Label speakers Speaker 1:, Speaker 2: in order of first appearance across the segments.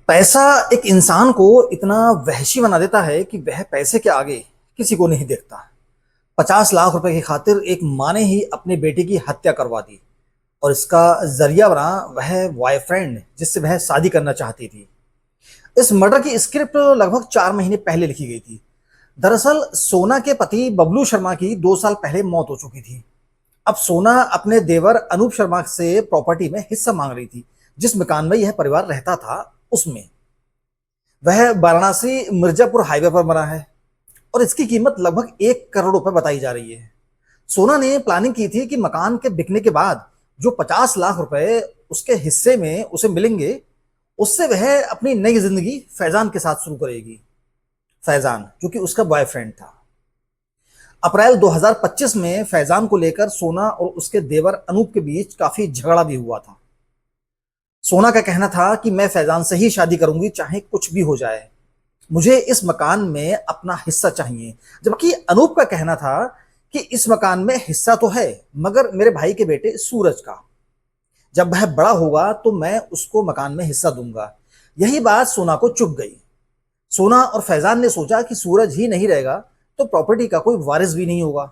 Speaker 1: पैसा एक इंसान को इतना वहशी बना देता है कि वह पैसे के आगे किसी को नहीं देखता। 50 लाख रुपए की खातिर एक माँ ने ही अपने बेटे की हत्या करवा दी और इसका जरिया बना वह बॉयफ्रेंड जिससे वह शादी करना चाहती थी। इस मर्डर की स्क्रिप्ट लगभग 4 महीने पहले लिखी गई थी। दरअसल सोना के पति बबलू शर्मा की 2 साल पहले मौत हो चुकी थी। अब सोना अपने देवर अनूप शर्मा से प्रॉपर्टी में हिस्सा मांग रही थी। जिस मकान में यह परिवार रहता था उसमें वह वाराणसी मिर्जापुर हाईवे पर बना है और इसकी कीमत लगभग 1 करोड़ रुपए बताई जा रही है। सोना ने प्लानिंग की थी कि मकान के बिकने के बाद जो 50 लाख रुपए उसके हिस्से में उसे मिलेंगे उससे वह अपनी नई जिंदगी फैजान के साथ शुरू करेगी। फैजान जो कि उसका बॉयफ्रेंड था। अप्रैल 2025 में फैजान को लेकर सोना और उसके देवर अनूप के बीच काफी झगड़ा भी हुआ था। सोना का कहना था कि मैं फैजान से ही शादी करूंगी चाहे कुछ भी हो जाए, मुझे इस मकान में अपना हिस्सा चाहिए। जबकि अनूप का कहना था कि इस मकान में हिस्सा तो है मगर मेरे भाई के बेटे सूरज का, जब वह बड़ा होगा तो मैं उसको मकान में हिस्सा दूंगा। यही बात सोना को चुभ गई। सोना और फैजान ने सोचा कि सूरज ही नहीं रहेगा तो प्रॉपर्टी का कोई वारिस भी नहीं होगा।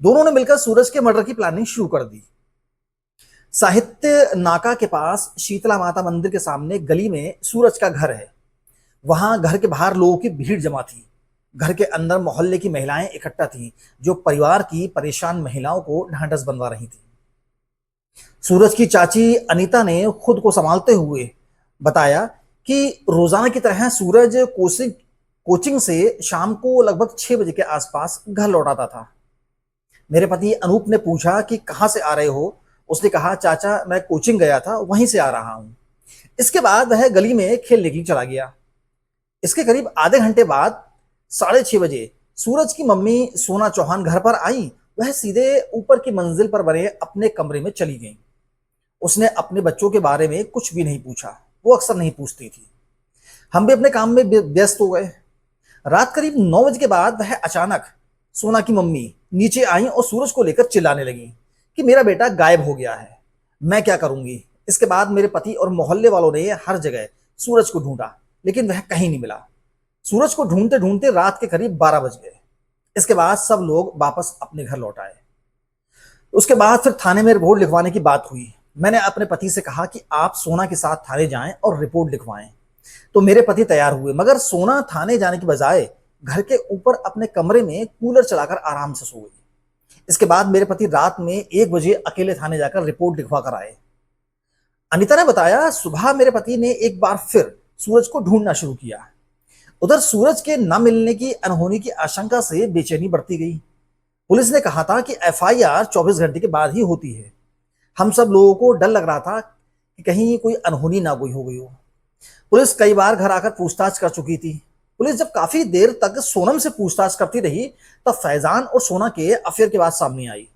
Speaker 1: दोनों ने मिलकर सूरज के मर्डर की प्लानिंग शुरू कर दी। साहित्य नाका के पास शीतला माता मंदिर के सामने गली में सूरज का घर है। वहां घर के बाहर लोगों की भीड़ जमा थी। घर के अंदर मोहल्ले की महिलाएं इकट्ठा थीं जो परिवार की परेशान महिलाओं को ढांढस बनवा रही थी। सूरज की चाची अनीता ने खुद को संभालते हुए बताया कि रोजाना की तरह सूरज कोचिंग से शाम को लगभग 6 बजे के आसपास घर लौटाता था। मेरे पति अनूप ने पूछा कि कहाँ से आ रहे हो। उसने कहा, चाचा मैं कोचिंग गया था वहीं से आ रहा हूं। इसके बाद वह गली में खेलने के लिए चला गया। इसके करीब आधे घंटे बाद 6:30 बजे सूरज की मम्मी सोना चौहान घर पर आई। वह सीधे ऊपर की मंजिल पर बने अपने कमरे में चली गई। उसने अपने बच्चों के बारे में कुछ भी नहीं पूछा, वो अक्सर नहीं पूछती थी। हम भी अपने काम में व्यस्त हो गए। रात करीब 9 बजे के बाद वह अचानक सोना की मम्मी नीचे आई और सूरज को लेकर चिल्लाने लगी कि मेरा बेटा गायब हो गया है, मैं क्या करूंगी। इसके बाद मेरे पति और मोहल्ले वालों ने हर जगह सूरज को ढूंढा लेकिन वह कहीं नहीं मिला। सूरज को ढूंढते ढूंढते रात के करीब 12 बज गए। इसके बाद सब लोग वापस अपने घर लौट आए। उसके बाद फिर थाने में रिपोर्ट लिखवाने की बात हुई। मैंने अपने पति से कहा कि आप सोना के साथ थाने जाएं और रिपोर्ट लिखवाएं। तो मेरे पति तैयार हुए मगर सोना थाने जाने की बजाय घर के ऊपर अपने कमरे में कूलर चलाकर आराम से सो गई। इसके बाद मेरे पति रात में 1 बजे अकेले थाने जाकर रिपोर्ट लिखवा कर आए। अनिता ने बताया, सुबह मेरे पति ने एक बार फिर सूरज को ढूंढना शुरू किया। उधर सूरज के न मिलने की अनहोनी की आशंका से बेचैनी बढ़ती गई। पुलिस ने कहा था कि एफआईआर 24 घंटे के बाद ही होती है। हम सब लोगों को डर लग रहा था कि कहीं कोई अनहोनी ना कोई हो गई हो। पुलिस कई बार घर आकर पूछताछ कर चुकी थी। पुलिस जब काफी देर तक सोनम से पूछताछ करती रही तब फैजान और सोना के अफेयर की बात सामने आई।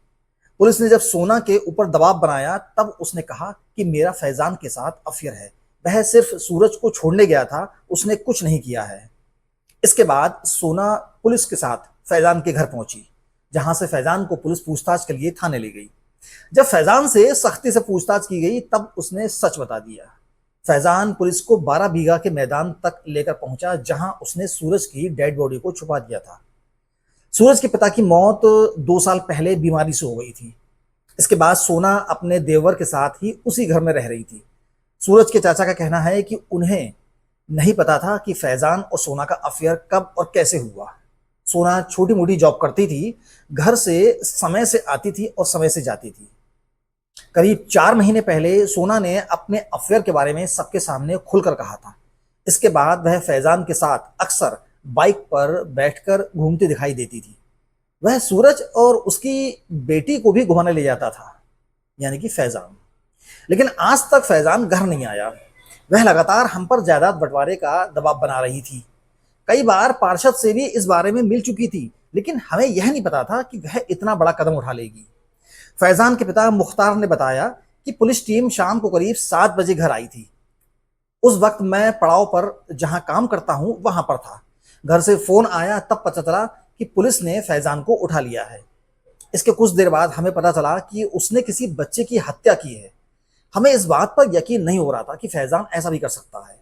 Speaker 1: पुलिस ने जब सोना के ऊपर दबाव बनाया तब उसने कहा कि मेरा फैजान के साथ अफेयर है, वह सिर्फ सूरज को छोड़ने गया था, उसने कुछ नहीं किया है। इसके बाद सोना पुलिस के साथ फैजान के घर पहुंची, जहां से फैजान को पुलिस पूछताछ के लिए थाने ले गई। जब फैजान से सख्ती से पूछताछ की गई तब उसने सच बता दिया। फैजान पुलिस को 12 बीघा के मैदान तक लेकर पहुंचा जहां उसने सूरज की डेड बॉडी को छुपा दिया था। सूरज के पिता की मौत 2 साल पहले बीमारी से हो गई थी। इसके बाद सोना अपने देवर के साथ ही उसी घर में रह रही थी। सूरज के चाचा का कहना है कि उन्हें नहीं पता था कि फैजान और सोना का अफेयर कब और कैसे हुआ। सोना छोटी मोटी जॉब करती थी, घर से समय से आती थी और समय से जाती थी। करीब 4 महीने पहले सोना ने अपने अफेयर के बारे में सबके सामने खुलकर कहा था। इसके बाद वह फैजान के साथ अक्सर बाइक पर बैठकर घूमती दिखाई देती थी। वह सूरज और उसकी बेटी को भी घुमाने ले जाता था, यानी कि फैजान। लेकिन आज तक फैजान घर नहीं आया। वह लगातार हम पर जायदाद बंटवारे का दबाव बना रही थी। कई बार पार्षद से भी इस बारे में मिल चुकी थी लेकिन हमें यह नहीं पता था कि वह इतना बड़ा कदम उठा लेगी। फैजान के पिता मुख्तार ने बताया कि पुलिस टीम शाम को करीब 7 बजे घर आई थी। उस वक्त मैं पड़ाव पर जहां काम करता हूं वहां पर था। घर से फोन आया तब पता चला कि पुलिस ने फैजान को उठा लिया है। इसके कुछ देर बाद हमें पता चला कि उसने किसी बच्चे की हत्या की है। हमें इस बात पर यकीन नहीं हो रहा था कि फैजान ऐसा भी कर सकता है।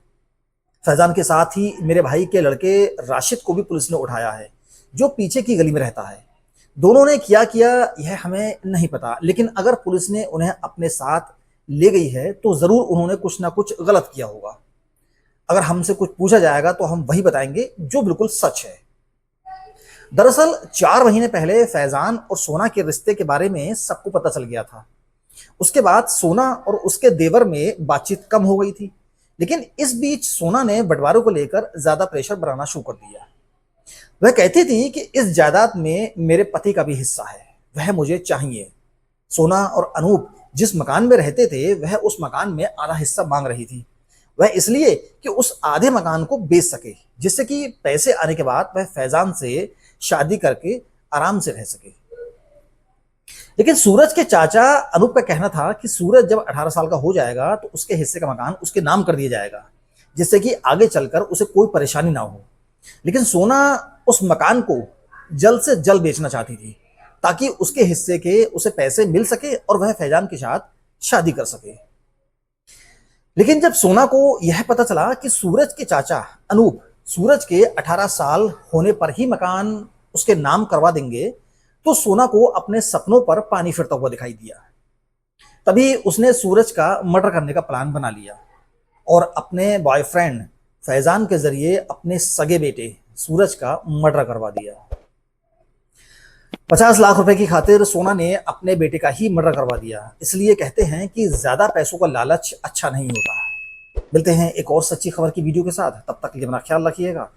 Speaker 1: फैजान के साथ ही मेरे भाई के लड़के राशिद को भी पुलिस ने उठाया है, जो पीछे की गली में रहता है। दोनों ने क्या किया यह हमें नहीं पता, लेकिन अगर पुलिस ने उन्हें अपने साथ ले गई है तो जरूर उन्होंने कुछ ना कुछ गलत किया होगा। अगर हमसे कुछ पूछा जाएगा तो हम वही बताएंगे जो बिल्कुल सच है। दरअसल 4 महीने पहले फैजान और सोना के रिश्ते के बारे में सबको पता चल गया था। उसके बाद सोना और उसके देवर में बातचीत कम हो गई थी, लेकिन इस बीच सोना ने बंटवारे को लेकर ज्यादा प्रेशर बनाना शुरू कर दिया। वह कहती थी कि इस जायदाद में मेरे पति का भी हिस्सा है, वह मुझे चाहिए। सोना और अनूप जिस मकान में रहते थे वह उस मकान में आधा हिस्सा मांग रही थी। वह इसलिए कि उस आधे मकान को बेच सके, जिससे कि पैसे आने के बाद वह फैजान से शादी करके आराम से रह सके। लेकिन सूरज के चाचा अनूप का कहना था कि सूरज जब 18 साल का हो जाएगा तो उसके हिस्से का मकान उसके नाम कर दिया जाएगा, जिससे कि आगे चलकर उसे कोई परेशानी ना हो। लेकिन सोना उस मकान को जल्द से जल्द बेचना चाहती थी, ताकि उसके हिस्से के उसे पैसे मिल सके और वह फैजान के साथ शादी कर सके। लेकिन जब सोना को यह पता चला कि सूरज के चाचा अनूप सूरज के 18 साल होने पर ही मकान उसके नाम करवा देंगे, तो सोना को अपने सपनों पर पानी फिरता हुआ दिखाई दिया। तभी उसने सूरज का मर्डर करने का प्लान बना लिया और अपने बॉयफ्रेंड फैजान के जरिए अपने सगे बेटे सूरज का मर्डर करवा दिया। 50 लाख रुपए की खातिर सोना ने अपने बेटे का ही मर्डर करवा दिया। इसलिए कहते हैं कि ज्यादा पैसों का लालच अच्छा नहीं होता। मिलते हैं एक और सच्ची खबर की वीडियो के साथ, तब तक के लिए अपना ख्याल रखिएगा।